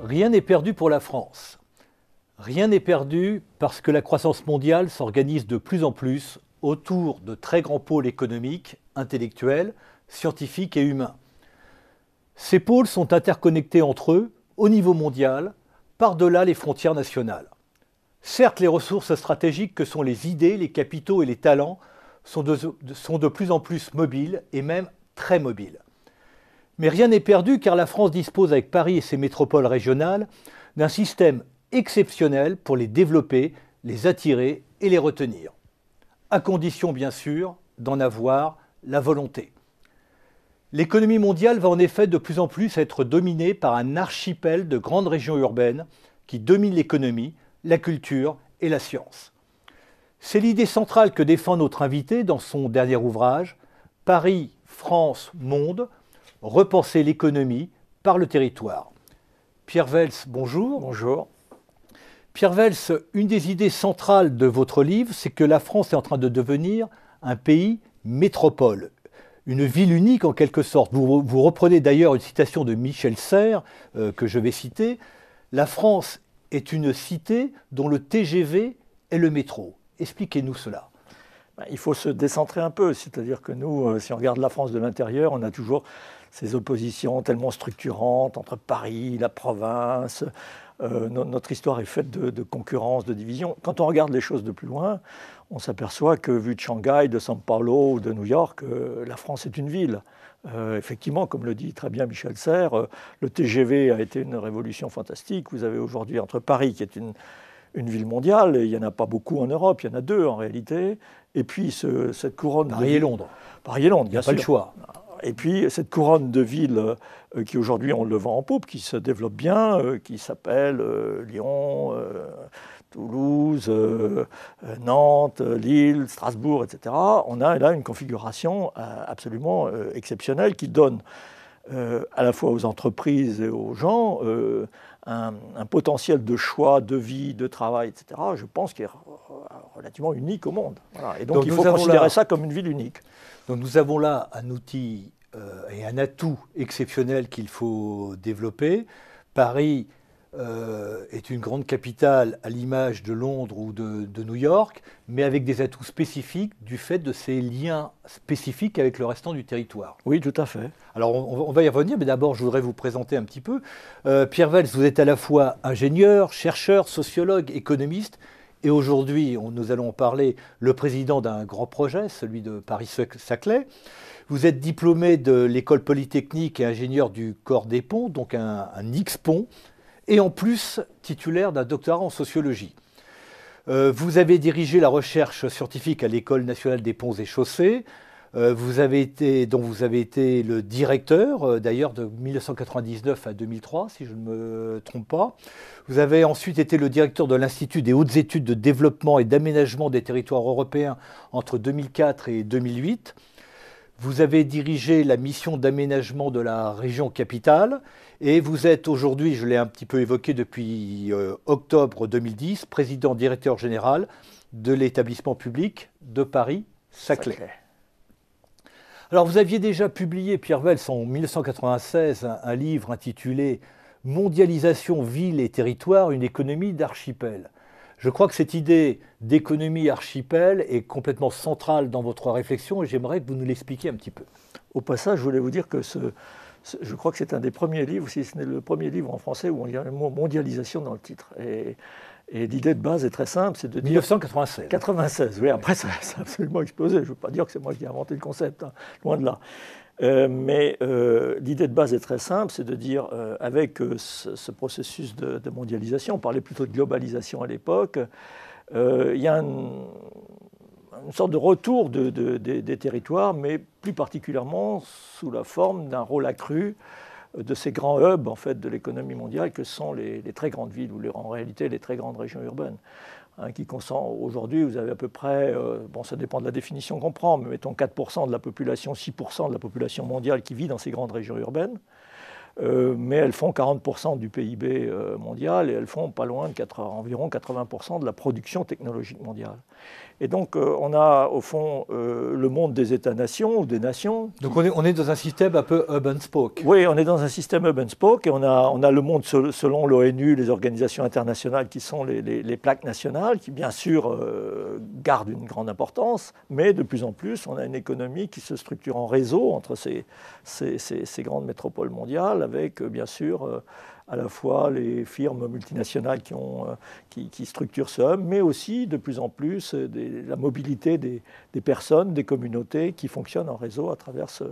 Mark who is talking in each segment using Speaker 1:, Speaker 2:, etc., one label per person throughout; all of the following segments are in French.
Speaker 1: Rien n'est perdu pour la France. Rien n'est perdu parce que la croissance mondiale s'organise de plus en plus autour de très grands pôles économiques, intellectuels, scientifiques et humains. Ces pôles sont interconnectés entre eux, au niveau mondial, par-delà les frontières nationales. Certes, les ressources stratégiques que sont les idées, les capitaux et les talents sont de plus en plus mobiles et même très mobiles. Mais rien n'est perdu car la France dispose avec Paris et ses métropoles régionales d'un système exceptionnel pour les développer, les attirer et les retenir. À condition bien sûr d'en avoir la volonté. L'économie mondiale va en effet de plus en plus être dominée par un archipel de grandes régions urbaines qui dominent l'économie, la culture et la science. C'est l'idée centrale que défend notre invité dans son dernier ouvrage, Paris, France, Monde, repenser l'économie par le territoire. Pierre Vels, bonjour.
Speaker 2: Bonjour.
Speaker 1: Pierre Vels, une des idées centrales de votre livre, c'est que la France est en train de devenir un pays métropole, une ville unique en quelque sorte. Vous reprenez d'ailleurs une citation de Michel Serres, que je vais citer. La France est une cité dont le TGV est le métro. Expliquez-nous cela.
Speaker 2: Il faut se décentrer un peu, c'est-à-dire que nous, si on regarde la France de l'intérieur, on a toujours ces oppositions tellement structurantes entre Paris, la province. Notre histoire est faite de concurrence, de division. Quand on regarde les choses de plus loin, on s'aperçoit que, vu de Shanghai, de São Paulo ou de New York, la France est une ville. Effectivement, comme le dit très bien Michel Serres, le TGV a été une révolution fantastique. Vous avez aujourd'hui entre Paris, qui est une ville mondiale, et il n'y en a pas beaucoup en Europe, il y en a deux en réalité, et puis cette couronne...
Speaker 1: Paris et Londres.
Speaker 2: Paris et Londres, bien sûr.
Speaker 1: Il n'y a pas le choix.
Speaker 2: Et puis cette couronne de villes qui aujourd'hui ont le vent en poupe, qui se développe bien, qui s'appelle Lyon, Toulouse, Nantes, Lille, Strasbourg, etc. On a là une configuration absolument exceptionnelle qui donne à la fois aux entreprises et aux gens un potentiel de choix, de vie, de travail, etc., je pense qu'il est relativement unique au monde. Voilà. Et donc il faut considérer ça comme une ville unique.
Speaker 1: Donc nous avons là un outil et un atout exceptionnel qu'il faut développer. Paris est une grande capitale à l'image de Londres ou de New York, mais avec des atouts spécifiques du fait de ses liens spécifiques avec le restant du territoire.
Speaker 2: Oui, tout à fait.
Speaker 1: Alors on va y revenir, mais d'abord je voudrais vous présenter un petit peu. Pierre Vels, vous êtes à la fois ingénieur, chercheur, sociologue, économiste, et aujourd'hui, nous allons en parler, le président d'un grand projet, celui de Paris-Saclay. Vous êtes diplômé de l'école polytechnique et ingénieur du corps des ponts, donc un X-Pont, et en plus titulaire d'un doctorat en sociologie. Vous avez dirigé la recherche scientifique à l'École nationale des ponts et chaussées, dont vous avez été le directeur, d'ailleurs de 1999 à 2003, si je ne me trompe pas. Vous avez ensuite été le directeur de l'Institut des hautes études de développement et d'aménagement des territoires européens entre 2004 et 2008. Vous avez dirigé la mission d'aménagement de la région capitale et vous êtes aujourd'hui, je l'ai un petit peu évoqué depuis octobre 2010, président directeur général de l'établissement public de Paris-Saclay. Alors vous aviez déjà publié, Pierre Vels, en 1996, un livre intitulé « Mondialisation, ville et territoire, une économie d'archipel ». Je crois que cette idée d'économie archipel est complètement centrale dans votre réflexion et j'aimerais que vous nous l'expliquiez un petit peu.
Speaker 2: Au passage, je voulais vous dire que je crois que c'est un des premiers livres, si ce n'est le premier livre en français où il y a le mot mondialisation dans le titre. Et l'idée de base est très simple, c'est de dire...
Speaker 1: 1996.
Speaker 2: 96, oui, après ça a absolument explosé. Je ne veux pas dire que c'est moi qui ai inventé le concept, hein, loin de là. Mais l'idée de base est très simple, c'est de dire, avec ce processus de mondialisation, on parlait plutôt de globalisation à l'époque, il y a une sorte de retour des territoires, mais plus particulièrement sous la forme d'un rôle accru de ces grands hubs en fait, de l'économie mondiale que sont les très grandes villes, ou en réalité les très grandes régions urbaines. Qui concentrent aujourd'hui, vous avez à peu près, bon ça dépend de la définition qu'on prend, mais mettons 4% de la population, 6% de la population mondiale qui vit dans ces grandes régions urbaines, mais elles font 40% du PIB mondial et elles font pas loin de environ 80% de la production technologique mondiale. Et donc, on a au fond le monde des États-nations ou des nations.
Speaker 1: Donc, on est dans un système un peu hub and spoke.
Speaker 2: Oui, on est dans un système hub and spoke et on a le monde selon l'ONU, les organisations internationales qui sont les plaques nationales, qui bien sûr gardent une grande importance, mais de plus en plus, on a une économie qui se structure en réseau entre ces grandes métropoles mondiales, avec bien sûr à la fois les firmes multinationales qui structurent ce hub, mais aussi de plus en plus la mobilité des personnes, des communautés qui fonctionnent en réseau à travers ce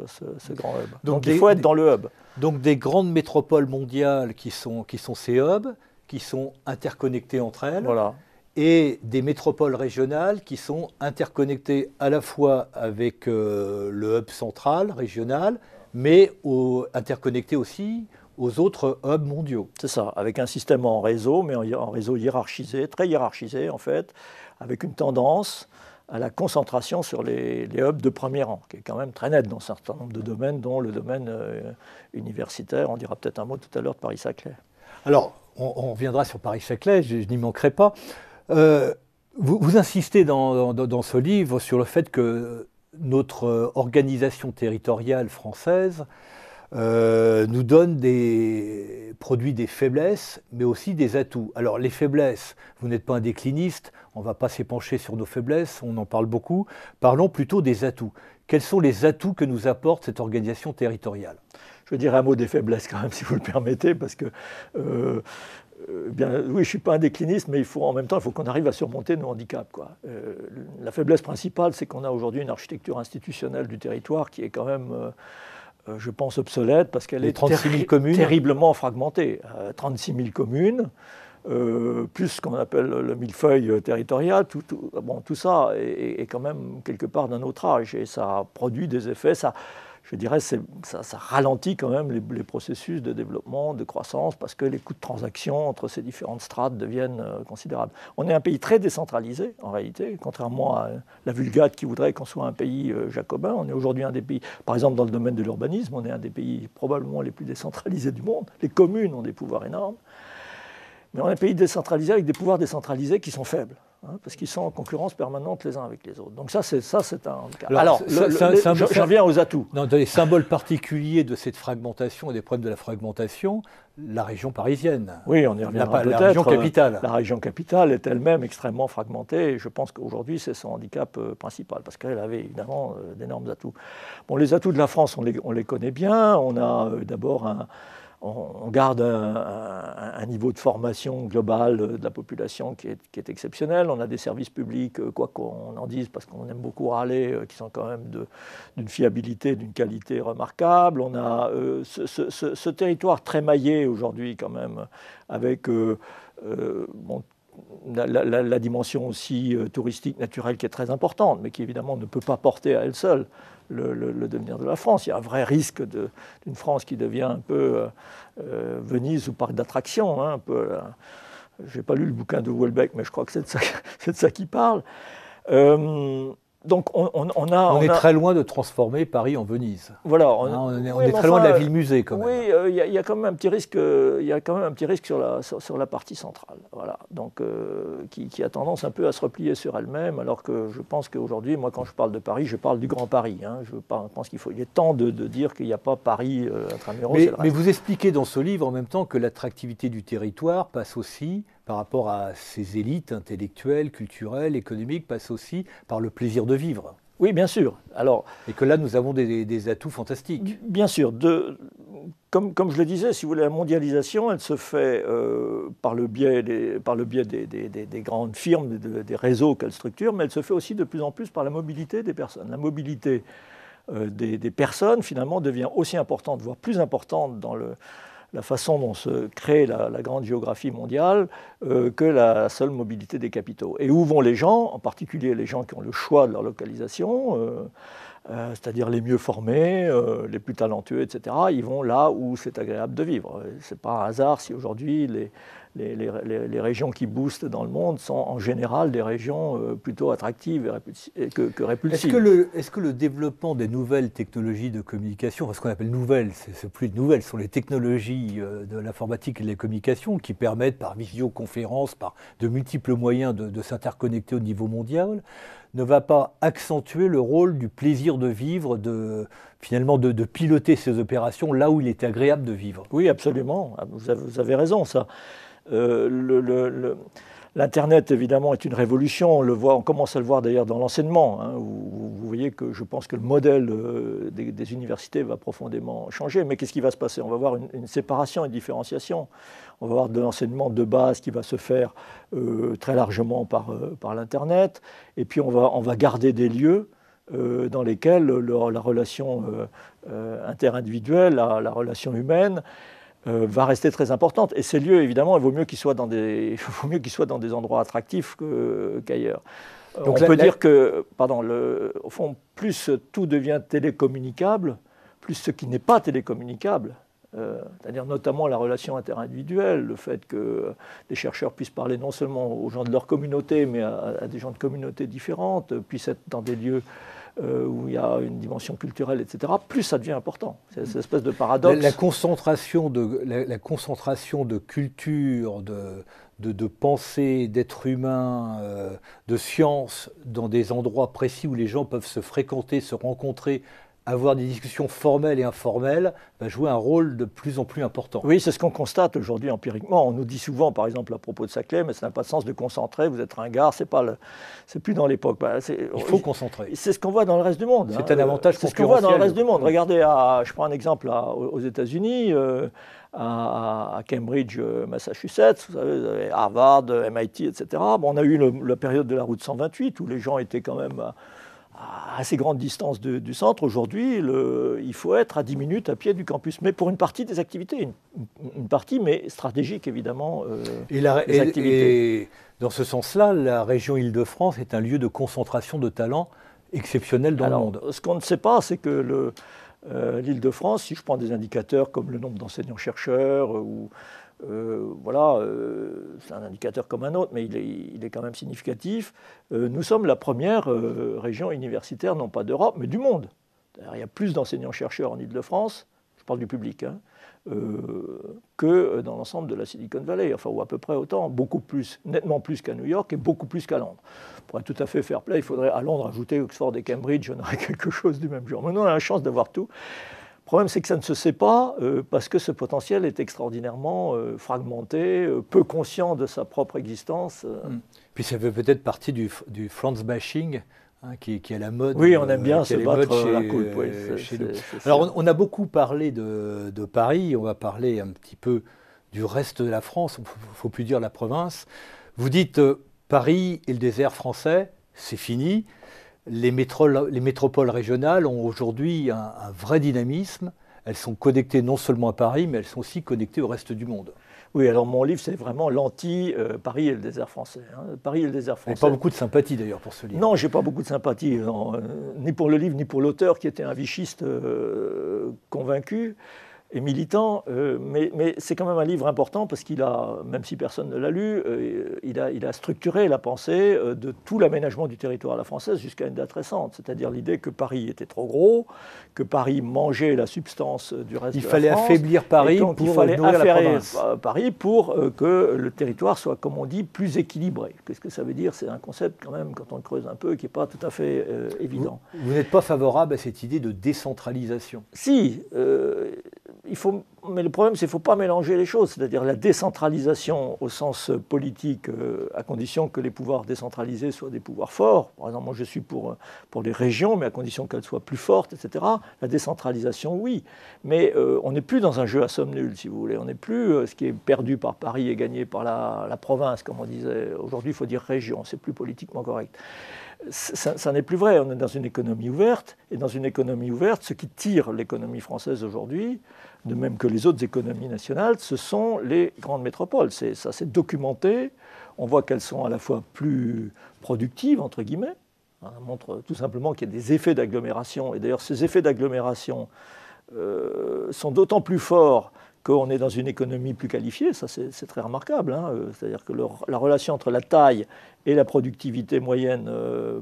Speaker 2: grand hub. Donc il faut être dans le hub.
Speaker 1: Donc des grandes métropoles mondiales qui sont ces hubs, qui sont interconnectées entre elles,
Speaker 2: voilà.
Speaker 1: Et des métropoles régionales qui sont interconnectées à la fois avec le hub central, régional, mais interconnectées aussi aux autres hubs mondiaux.
Speaker 2: C'est ça, avec un système en réseau, mais en réseau hiérarchisé, très hiérarchisé en fait, avec une tendance à la concentration sur les hubs de premier rang, qui est quand même très nette dans un certain nombre de domaines, dont le domaine universitaire. On dira peut-être un mot tout à l'heure de Paris-Saclay.
Speaker 1: Alors, on reviendra sur Paris-Saclay, je n'y manquerai pas. Vous insistez dans ce livre sur le fait que notre organisation territoriale française nous donne produit des faiblesses, mais aussi des atouts. Alors les faiblesses, vous n'êtes pas un décliniste, on ne va pas s'épancher sur nos faiblesses, on en parle beaucoup. Parlons plutôt des atouts. Quels sont les atouts que nous apporte cette organisation territoriale?
Speaker 2: Je dirais un mot des faiblesses quand même, si vous le permettez, parce que bien, oui, je ne suis pas un décliniste, mais en même temps, il faut qu'on arrive à surmonter nos handicaps, quoi. La faiblesse principale, c'est qu'on a aujourd'hui une architecture institutionnelle du territoire qui est quand même je pense obsolète, parce qu'elle est terriblement fragmentée. 36 000 communes, plus ce qu'on appelle le millefeuille territorial, tout ça est quand même quelque part d'un autre âge, et ça produit des effets, je dirais ça ralentit quand même les processus de développement, de croissance, parce que les coûts de transaction entre ces différentes strates deviennent considérables. On est un pays très décentralisé, en réalité, contrairement à la Vulgate qui voudrait qu'on soit un pays jacobin. On est aujourd'hui un des pays, par exemple dans le domaine de l'urbanisme, on est un des pays probablement les plus décentralisés du monde. Les communes ont des pouvoirs énormes, mais on est un pays décentralisé avec des pouvoirs décentralisés qui sont faibles. Parce qu'ils sont en concurrence permanente les uns avec les autres. Donc ça, c'est un handicap. Alors, je reviens aux atouts.
Speaker 1: Dans les symboles particuliers de cette fragmentation et des problèmes de la fragmentation, la région parisienne.
Speaker 2: Oui, on y reviendra peut-être.
Speaker 1: La région capitale.
Speaker 2: La région capitale est elle-même extrêmement fragmentée, et je pense qu'aujourd'hui, c'est son handicap principal, parce qu'elle avait évidemment d'énormes atouts. Bon, les atouts de la France, on les connaît bien. On a d'abord on garde un niveau de formation global de la population qui est exceptionnel. On a des services publics, quoi qu'on en dise, parce qu'on aime beaucoup râler, qui sont quand même d'une fiabilité, d'une qualité remarquable. On a ce territoire très maillé aujourd'hui quand même, avec la dimension aussi touristique, naturelle, qui est très importante, mais qui évidemment ne peut pas porter à elle seule le devenir de la France. Il y a un vrai risque d'une France qui devient un peu Venise ou parc d'attractions. Hein, je n'ai pas lu le bouquin de Houellebecq, mais je crois que c'est de ça qu'il parle. Donc on
Speaker 1: est très loin de transformer Paris en Venise.
Speaker 2: Voilà,
Speaker 1: on est très loin de la ville-musée quand même.
Speaker 2: Oui, il y a quand même un petit risque. Il y a quand même un petit risque sur la partie centrale. Voilà, donc qui a tendance un peu à se replier sur elle-même, alors que je pense qu'aujourd'hui, moi, quand je parle de Paris, je parle du Grand Paris. Hein. Je pense il est temps de dire qu'il n'y a pas Paris intramuros.
Speaker 1: Mais vous expliquez dans ce livre en même temps que l'attractivité du territoire passe aussi, par rapport à ces élites intellectuelles, culturelles, économiques, passe aussi par le plaisir de vivre.
Speaker 2: Oui, bien sûr.
Speaker 1: Et que là, nous avons des atouts fantastiques.
Speaker 2: Bien sûr. Comme je le disais, si vous voulez, la mondialisation, elle se fait par le biais des grandes firmes, des réseaux qu'elle structure, mais elle se fait aussi de plus en plus par la mobilité des personnes. La mobilité des personnes, finalement, devient aussi importante, voire plus importante dans la façon dont se crée la grande géographie mondiale que la seule mobilité des capitaux. Et où vont les gens, en particulier les gens qui ont le choix de leur localisation, c'est-à-dire les mieux formés, les plus talentueux, etc., ils vont là où c'est agréable de vivre. Ce n'est pas un hasard si aujourd'hui les régions qui boostent dans le monde sont en général des régions plutôt attractives que répulsives.
Speaker 1: Est-ce que le développement des nouvelles technologies de communication, ce qu'on appelle nouvelles, c'est plus de nouvelles, ce sont les technologies de l'informatique et de la communication qui permettent par visioconférence, par de multiples moyens de s'interconnecter au niveau mondial, ne va pas accentuer le rôle du plaisir de vivre, finalement de piloter ces opérations là où il est agréable de vivre?
Speaker 2: Oui, absolument. Vous avez raison, ça. L'Internet, évidemment, est une révolution. On commence à le voir d'ailleurs dans l'enseignement. Vous voyez que je pense que le modèle des universités va profondément changer. Mais qu'est-ce qui va se passer? On va avoir une séparation, une différenciation. On va avoir de l'enseignement de base qui va se faire très largement par l'Internet. Et puis on va garder des lieux dans lesquels la relation interindividuelle, la relation humaine, va rester très importante. Et ces lieux, évidemment, il vaut mieux qu'ils soient dans des endroits attractifs qu'ailleurs. On peut dire que, au fond, plus tout devient télécommunicable, plus ce qui n'est pas télécommunicable, c'est-à-dire notamment la relation interindividuelle, le fait que les chercheurs puissent parler non seulement aux gens de leur communauté, mais à des gens de communautés différentes, puissent être dans des lieux où il y a une dimension culturelle, etc., plus ça devient important. C'est cette espèce de paradoxe.
Speaker 1: La concentration de culture, de pensée, d'êtres humains, de sciences, dans des endroits précis où les gens peuvent se fréquenter, se rencontrer, avoir des discussions formelles et informelles, va jouer un rôle de plus en plus important.
Speaker 2: Oui, c'est ce qu'on constate aujourd'hui empiriquement. On nous dit souvent, par exemple, à propos de Saclay, mais ça n'a pas de sens de concentrer, vous êtes ringard, c'est plus dans l'époque.
Speaker 1: Il faut concentrer.
Speaker 2: C'est ce qu'on voit dans le reste du monde.
Speaker 1: C'est un avantage concurrentiel.
Speaker 2: C'est ce qu'on voit dans le reste du monde. Regardez, je prends un exemple aux États-Unis, à Cambridge, Massachusetts, vous avez Harvard, MIT, etc. Bon, on a eu la période de la route 128, où les gens étaient quand même à assez grande distance du centre. Aujourd'hui, il faut être à 10 minutes à pied du campus, mais pour une partie des activités, une partie, mais stratégique évidemment, des activités.
Speaker 1: Et dans ce sens-là, la région Île-de-France est un lieu de concentration de talents exceptionnel dans le monde.
Speaker 2: Ce qu'on ne sait pas, c'est que l'Île-de-France, si je prends des indicateurs comme le nombre d'enseignants-chercheurs, c'est un indicateur comme un autre, mais il est quand même significatif. Nous sommes la première région universitaire, non pas d'Europe, mais du monde. Il y a plus d'enseignants-chercheurs en Île-de-France, je parle du public, que dans l'ensemble de la Silicon Valley, ou à peu près autant, beaucoup plus, nettement plus qu'à New York et beaucoup plus qu'à Londres. Pour être tout à fait fair play, il faudrait à Londres ajouter Oxford et Cambridge, on aurait quelque chose du même genre. Mais nous, on a la chance d'avoir tout. Le problème, c'est que ça ne se sait pas parce que ce potentiel est extraordinairement fragmenté, peu conscient de sa propre existence.
Speaker 1: Puis ça fait peut-être partie du France bashing qui est à la mode.
Speaker 2: Oui, on aime bien se battre la coupe.
Speaker 1: Chez nous. Alors, on a beaucoup parlé de Paris, on va parler un petit peu du reste de la France, il ne faut plus dire la province. Vous dites Paris et le désert français, c'est fini. Les métropoles régionales ont aujourd'hui un vrai dynamisme. Elles sont connectées non seulement à Paris, mais elles sont aussi connectées au reste du monde.
Speaker 2: Oui, alors mon livre, c'est vraiment l'anti-Paris et le désert français. Paris et le désert français.
Speaker 1: Pas beaucoup de sympathie d'ailleurs pour ce livre.
Speaker 2: Non, j'ai pas beaucoup de sympathie, ni pour le livre, ni pour l'auteur qui était un vichiste convaincu et militant, mais c'est quand même un livre important parce qu'il a, même si personne ne l'a lu, il a structuré la pensée de tout l'aménagement du territoire à la française jusqu'à une date récente, c'est-à-dire l'idée que Paris était trop gros, que Paris mangeait la substance du reste de la France.
Speaker 1: Il fallait affaiblir Paris pour nourrir la province.
Speaker 2: Paris pour que le territoire soit, comme on dit, plus équilibré. Qu'est-ce que ça veut dire? C'est un concept quand même, quand on le creuse un peu, qui n'est pas tout à fait évident.
Speaker 1: Vous n'êtes pas favorable à cette idée de décentralisation?
Speaker 2: Si. Mais le problème, c'est qu'il ne faut pas mélanger les choses, c'est-à-dire la décentralisation au sens politique, à condition que les pouvoirs décentralisés soient des pouvoirs forts. Par exemple, moi je suis pour les régions, mais à condition qu'elles soient plus fortes, etc. La décentralisation, oui. Mais on n'est plus dans un jeu à somme nulle, si vous voulez. On n'est plus ce qui est perdu par Paris et gagné par la province, comme on disait. Aujourd'hui, il faut dire région, c'est plus politiquement correct. Ça n'est plus vrai, on est dans une économie ouverte, et dans une économie ouverte, ce qui tire l'économie française aujourd'hui, de même que les autres économies nationales, ce sont les grandes métropoles. Ça s'est documenté, on voit qu'elles sont à la fois plus productives, entre guillemets, Ça montre tout simplement qu'il y a des effets d'agglomération. Et d'ailleurs, ces effets d'agglomération sont d'autant plus forts qu'on est dans une économie plus qualifiée. Ça, c'est très remarquable, hein. C'est-à-dire que la relation entre la taille et la productivité moyenne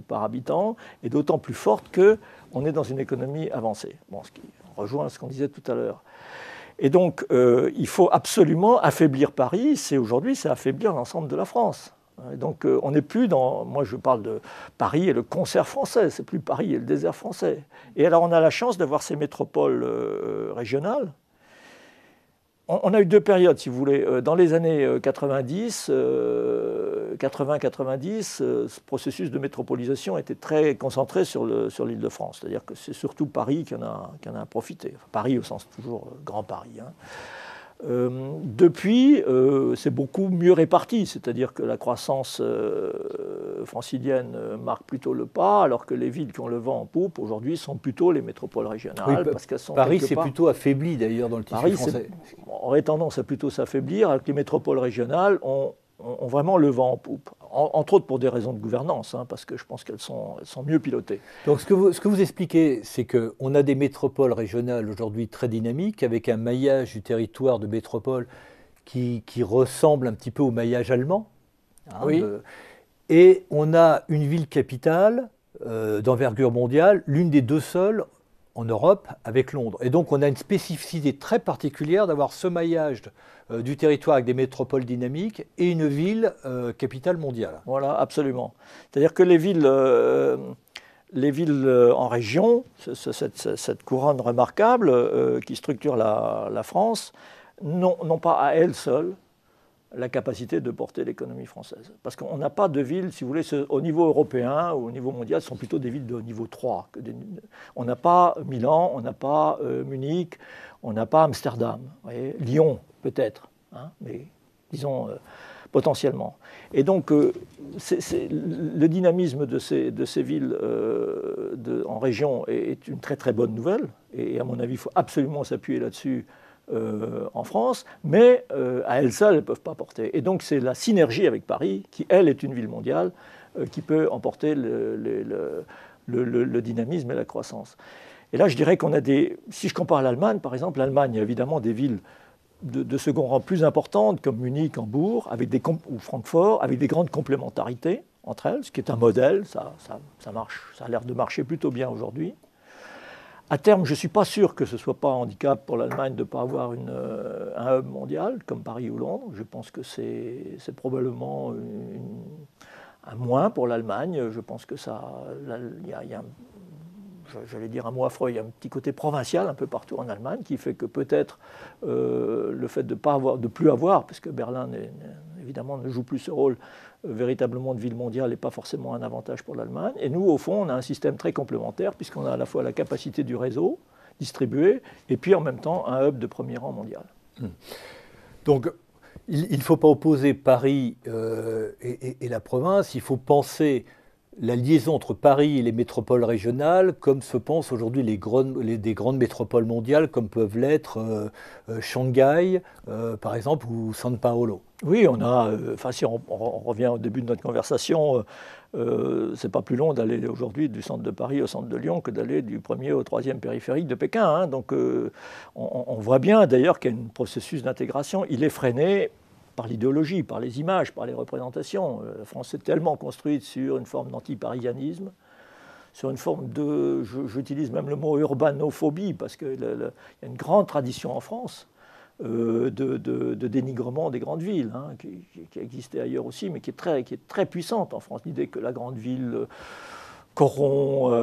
Speaker 2: par habitant est d'autant plus forte qu'on est dans une économie avancée. Bon, ce qui rejoint ce qu'on disait tout à l'heure. Et donc, il faut absolument affaiblir Paris. Aujourd'hui, c'est affaiblir l'ensemble de la France. Et donc, on n'est plus dans... Moi, je parle de Paris et le concert français. C'est plus Paris et le désert français. Et alors, on a la chance d'avoir ces métropoles régionales. On a eu deux périodes, si vous voulez. Dans les années 90, 80-90, ce processus de métropolisation était très concentré sur l'Île-de-France. C'est-à-dire que c'est surtout Paris qui en a profité. Enfin, Paris au sens toujours Grand Paris, hein. Depuis, c'est beaucoup mieux réparti, c'est-à-dire que la croissance francilienne marque plutôt le pas, alors que les villes qui ont le vent en poupe aujourd'hui sont plutôt les métropoles régionales.
Speaker 1: Oui,
Speaker 2: parce qu'elles sont
Speaker 1: Paris s'est plutôt affaibli d'ailleurs dans le tissu français.
Speaker 2: Aurait tendance à plutôt s'affaiblir, alors que les métropoles régionales ont vraiment le vent en poupe. Entre autres pour des raisons de gouvernance, hein, parce que je pense qu'elles sont mieux pilotées.
Speaker 1: Donc ce que vous expliquez, c'est qu'on a des métropoles régionales aujourd'hui très dynamiques, avec un maillage du territoire de métropole qui ressemble un petit peu au maillage allemand. Hein,
Speaker 2: oui.
Speaker 1: Et on a une ville capitale d'envergure mondiale, l'une des deux seules en Europe avec Londres. Et donc on a une spécificité très particulière d'avoir ce maillage du territoire avec des métropoles dynamiques et une ville capitale mondiale.
Speaker 2: Voilà, absolument. C'est-à-dire que les villes en région, cette couronne remarquable qui structure la France, n'ont pas à elles seules la capacité de porter l'économie française. Parce qu'on n'a pas de villes, si vous voulez, au niveau européen ou au niveau mondial, ce sont plutôt des villes de niveau 3. On n'a pas Milan, on n'a pas Munich, on n'a pas Amsterdam. Vous voyez, Lyon, peut-être, hein, mais disons potentiellement. Et donc, le dynamisme de ces villes en région est une très très bonne nouvelle. Et à mon avis, il faut absolument s'appuyer là-dessus en France, mais à elles seules, elles ne peuvent pas porter. Et donc c'est la synergie avec Paris, qui elle est une ville mondiale, qui peut emporter le dynamisme et la croissance. Et là je dirais qu'on a si je compare l'Allemagne par exemple, l'Allemagne a évidemment des villes de second rang plus importantes, comme Munich, Hambourg, ou Francfort, avec des grandes complémentarités entre elles, ce qui est un modèle, ça marche, ça a l'air de marcher plutôt bien aujourd'hui. À terme, je ne suis pas sûr que ce ne soit pas un handicap pour l'Allemagne de ne pas avoir un hub mondial comme Paris ou Londres. Je pense que c'est probablement un moins pour l'Allemagne. Je pense que j'allais dire un mot affreux, il y a un petit côté provincial un peu partout en Allemagne qui fait que peut-être le fait de ne plus avoir, parce que Berlin évidemment ne joue plus ce rôle véritablement de ville mondiale n'est pas forcément un avantage pour l'Allemagne. Et nous, au fond, on a un système très complémentaire puisqu'on a à la fois la capacité du réseau distribué et puis en même temps un hub de premier rang mondial.
Speaker 1: Donc, il ne faut pas opposer Paris et la province, il faut penser la liaison entre Paris et les métropoles régionales, comme se pensent aujourd'hui des grandes métropoles mondiales, comme peuvent l'être Shanghai, par exemple, ou São Paulo.
Speaker 2: Oui, si on revient au début de notre conversation, c'est pas plus long d'aller aujourd'hui du centre de Paris au centre de Lyon que d'aller du 1er au 3e périphérique de Pékin. Hein. Donc on voit bien d'ailleurs qu'il y a un processus d'intégration. Il est freiné par l'idéologie, par les images, par les représentations. La France est tellement construite sur une forme d'anti-parisianisme, sur une forme j'utilise même le mot urbanophobie, parce qu'il y a une grande tradition en France de dénigrement des grandes villes, hein, qui existait ailleurs aussi, mais qui est très puissante en France. L'idée que la grande ville corrompt,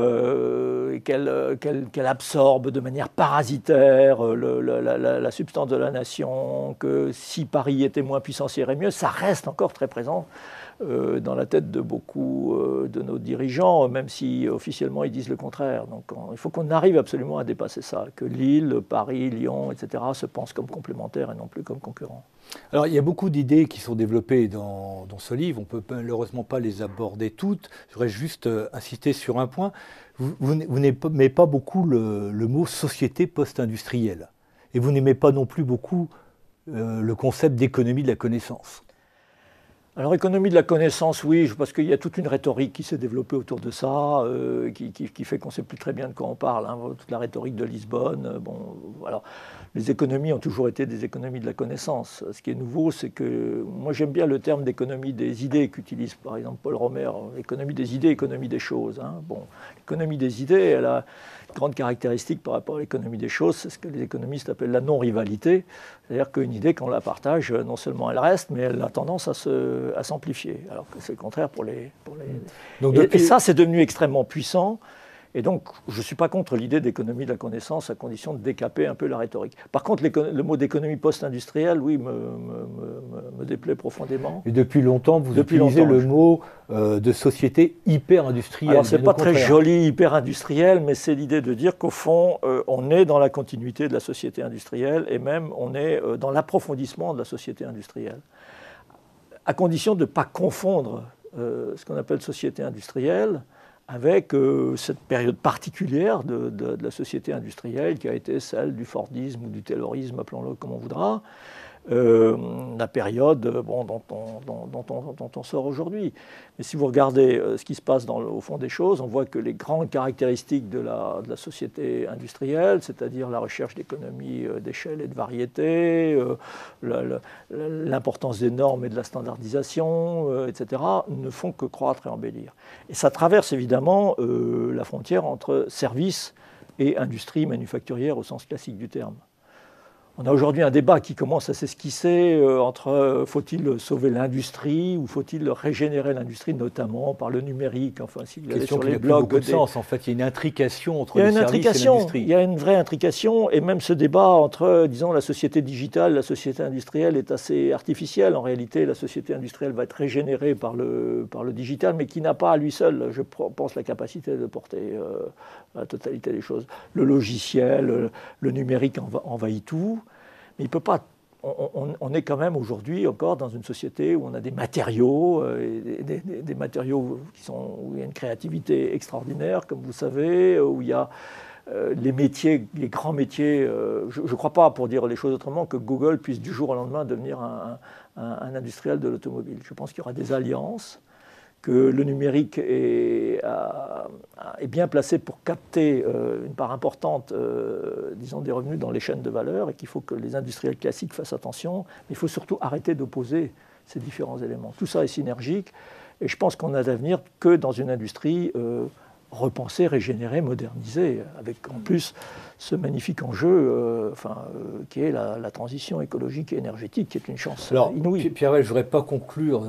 Speaker 2: qu'elle absorbe de manière parasitaire la substance de la nation, que si Paris était moins puissant, ça irait mieux, ça reste encore très présent dans la tête de beaucoup de nos dirigeants, même si officiellement ils disent le contraire. Donc il faut qu'on arrive absolument à dépasser ça, que Lille, Paris, Lyon, etc. se pensent comme complémentaires et non plus comme concurrents.
Speaker 1: Alors il y a beaucoup d'idées qui sont développées dans ce livre, on ne peut malheureusement pas les aborder toutes. Je voudrais juste insister sur un point. Vous n'aimez pas beaucoup le mot société post-industrielle. Et vous n'aimez pas non plus beaucoup le concept d'économie de la connaissance.
Speaker 2: Alors, économie de la connaissance, oui, parce qu'il y a toute une rhétorique qui s'est développée autour de ça, qui fait qu'on ne sait plus très bien de quoi on parle, hein, toute la rhétorique de Lisbonne. Bon, alors, les économies ont toujours été des économies de la connaissance. Ce qui est nouveau, c'est que moi j'aime bien le terme d'économie des idées qu'utilise par exemple Paul Romer, économie des idées, économie des choses. Hein. Bon, l'économie des idées, elle a une grande caractéristique par rapport à l'économie des choses, c'est ce que les économistes appellent la non-rivalité. C'est-à-dire qu'une idée, quand on la partage, non seulement elle reste, mais elle a tendance à s'amplifier. Alors que c'est le contraire pour les... Donc, et ça, c'est devenu extrêmement puissant. Et donc, je ne suis pas contre l'idée d'économie de la connaissance à condition de décaper un peu la rhétorique. Par contre, le mot d'économie post-industrielle, oui, me déplaît profondément.
Speaker 1: Et depuis longtemps, vous utilisez le mot de société hyper-industrielle.
Speaker 2: Alors, ce n'est pas très joli, hyper-industriel, mais c'est l'idée de dire qu'au fond, on est dans la continuité de la société industrielle et même on est dans l'approfondissement de la société industrielle. À condition de ne pas confondre ce qu'on appelle société industrielle avec cette période particulière de la société industrielle qui a été celle du Fordisme ou du Taylorisme, appelons-le comme on voudra, la période dont on sort aujourd'hui. Mais si vous regardez ce qui se passe au fond des choses, on voit que les grandes caractéristiques de la société industrielle, c'est-à-dire la recherche d'économies d'échelle et de variété, l'importance des normes et de la standardisation, etc., ne font que croître et embellir. Et ça traverse évidemment la frontière entre services et industrie manufacturière au sens classique du terme. On a aujourd'hui un débat qui commence à s'esquisser entre faut-il sauver l'industrie ou faut-il régénérer l'industrie, notamment par le numérique. Enfin, si vous allez sur les blogs,
Speaker 1: beaucoup de sens. En fait, il y a une intrication entre les services et l'industrie.
Speaker 2: Il y a une vraie intrication, et même ce débat entre, disons, la société digitale, la société industrielle est assez artificiel. En réalité, la société industrielle va être régénérée par le digital, mais qui n'a pas à lui seul, je pense, la capacité de porter la totalité des choses. Le logiciel, le numérique envahit tout. Mais il peut pas. On est quand même aujourd'hui encore dans une société où on a des matériaux, des matériaux où il y a une créativité extraordinaire, comme vous savez, où il y a les métiers, les grands métiers. Je ne crois pas, pour dire les choses autrement, que Google puisse du jour au lendemain devenir un industriel de l'automobile. Je pense qu'il y aura des alliances, que le numérique est bien placé pour capter une part importante, disons, des revenus dans les chaînes de valeur, et qu'il faut que les industriels classiques fassent attention. Mais il faut surtout arrêter d'opposer ces différents éléments. Tout ça est synergique, et je pense qu'on n'a d'avenir que dans une industrie repensée, régénérée, modernisée, avec en plus ce magnifique enjeu qui est la transition écologique et énergétique, qui est une chance inouïe.
Speaker 1: Pierre, je ne voudrais pas conclure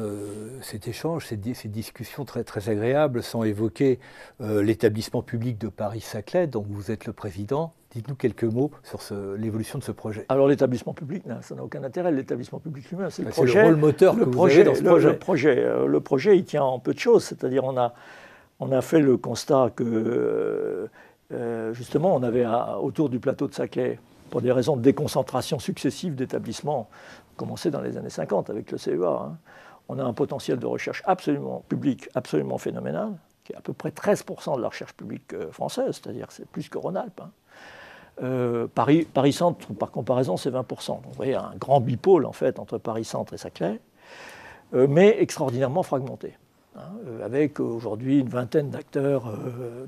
Speaker 1: cet échange, ces discussions très, très agréables, sans évoquer l'établissement public de Paris-Saclay, dont vous êtes le président. Dites-nous quelques mots sur l'évolution de ce projet.
Speaker 2: Alors l'établissement public, ça n'a aucun intérêt. L'établissement public lui-même, c'est le projet.
Speaker 1: C'est le rôle moteur que vous avez dans ce projet.
Speaker 2: Le projet, il tient en peu de choses. C'est-à-dire on a fait le constat que, justement, on avait autour du plateau de Saclay, pour des raisons de déconcentration successive d'établissements, commencé dans les années 50 avec le CEA, hein, on a un potentiel de recherche publique absolument phénoménal, qui est à peu près 13% de la recherche publique française, c'est-à-dire que c'est plus que Rhône-Alpes. Hein. Paris-Centre, par comparaison, c'est 20%. Donc, vous voyez, un grand bipôle, en fait, entre Paris-Centre et Saclay, mais extraordinairement fragmenté. Avec aujourd'hui une vingtaine d'acteurs.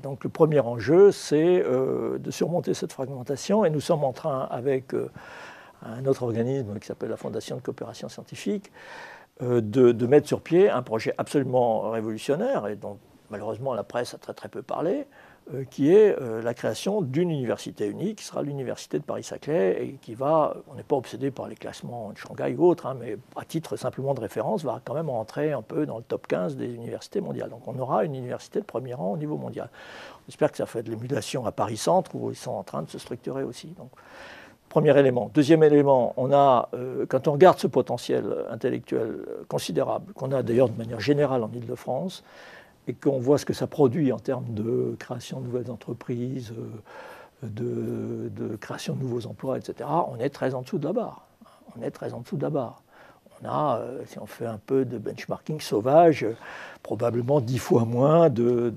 Speaker 2: Donc le premier enjeu, c'est de surmonter cette fragmentation, et nous sommes en train, avec un autre organisme qui s'appelle la Fondation de coopération scientifique, de mettre sur pied un projet absolument révolutionnaire, et dont malheureusement la presse a très très peu parlé, qui est la création d'une université unique, qui sera l'université de Paris-Saclay, et qui va, on n'est pas obsédé par les classements de Shanghai ou autres, hein, mais à titre simplement de référence, va quand même rentrer un peu dans le top 15 des universités mondiales. Donc on aura une université de premier rang au niveau mondial. On espère que ça fait de l'émulation à Paris-Centre, où ils sont en train de se structurer aussi. Donc, premier élément. Deuxième élément, quand on regarde ce potentiel intellectuel considérable, qu'on a d'ailleurs de manière générale en Île-de-France, et qu'on voit ce que ça produit en termes de création de nouvelles entreprises, de création de nouveaux emplois, etc., on est très en dessous de la barre. On est très en dessous de la barre. On a, si on fait un peu de benchmarking sauvage, probablement 10 fois moins de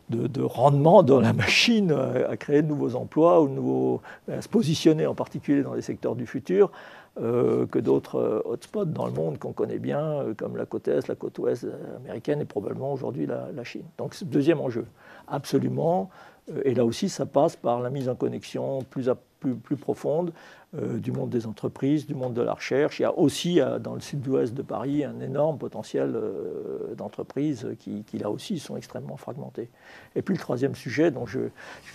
Speaker 2: de rendement dans la machine à créer de nouveaux emplois, ou à se positionner en particulier dans les secteurs du futur, que d'autres hotspots dans le monde qu'on connaît bien, comme la côte Est, la côte Ouest américaine et probablement aujourd'hui la Chine. Donc c'est le deuxième enjeu, absolument. Et là aussi, ça passe par la mise en connexion plus profonde du monde des entreprises, du monde de la recherche. Il y a aussi, dans le sud-ouest de Paris, un énorme potentiel d'entreprises qui, là aussi, sont extrêmement fragmentées. Et puis le troisième sujet, dont j'ai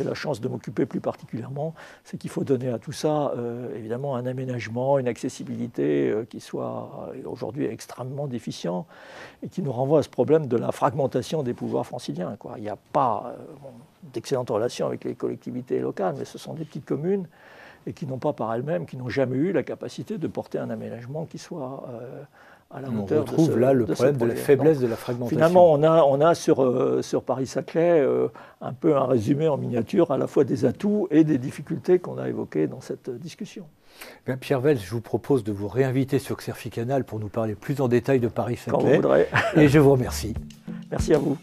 Speaker 2: la chance de m'occuper plus particulièrement, c'est qu'il faut donner à tout ça, évidemment, un aménagement, une accessibilité qui soit aujourd'hui extrêmement déficient et qui nous renvoie à ce problème de la fragmentation des pouvoirs franciliens, quoi. Il n'y a pas d'excellentes relations avec les collectivités locales, mais ce sont des petites communes et qui n'ont pas par elles-mêmes, qui n'ont jamais eu la capacité de porter un aménagement qui soit à la hauteur de ce problème. On
Speaker 1: retrouve là le problème de la faiblesse de la fragmentation.
Speaker 2: Finalement, on a sur Paris-Saclay un peu un résumé en miniature à la fois des atouts et des difficultés qu'on a évoquées dans cette discussion.
Speaker 1: Bien, Pierre Welz, je vous propose de vous réinviter sur XRFI Canal pour nous parler plus en détail de Paris-Saclay.
Speaker 2: Quand vous voudrez.
Speaker 1: Et je vous remercie.
Speaker 2: Merci à vous.